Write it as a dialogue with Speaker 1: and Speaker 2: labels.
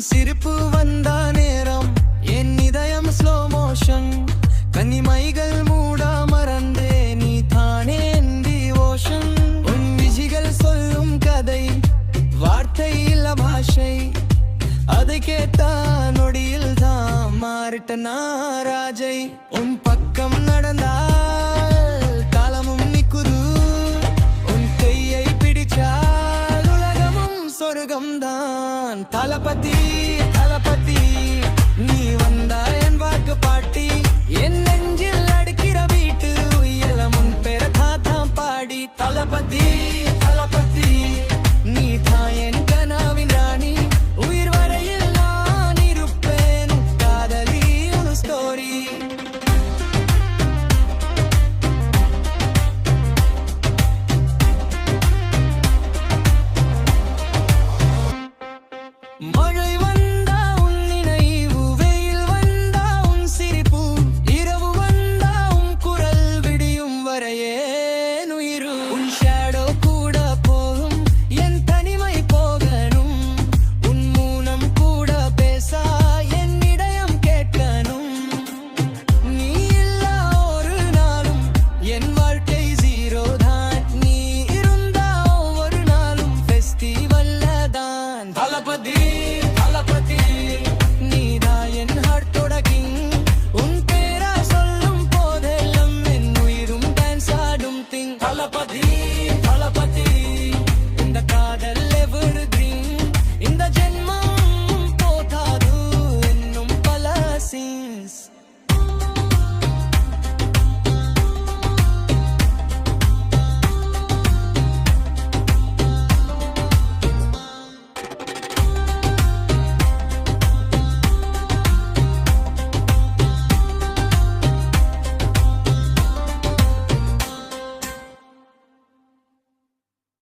Speaker 1: சிரிப்பு வந்தா நேரம் என் இதயம் ஸ்லோ மோஷன் கனிமைகள் மூடா மறந்தே நீ தானே ஓஷன் உன் விஜிகள் சொல்லும் கதை வார்த்தை இல்ல பாஷை அதை கேட்டா நொடியில் தான் மாறிட்ட நாராஜை உன் பக்கம் நடந்தால் காலமும் நிக்குது உன் கையை பிடிச்சால் உலகமும் சொர்க்கம்தான் தளபதி தளபதி நீ வந்தா என் வாக்கு பாட்டி என் நெஞ்சில் அடிக்கிற வீட்டு உயரம் உன் பேர தாத்தா பாடி தளபதி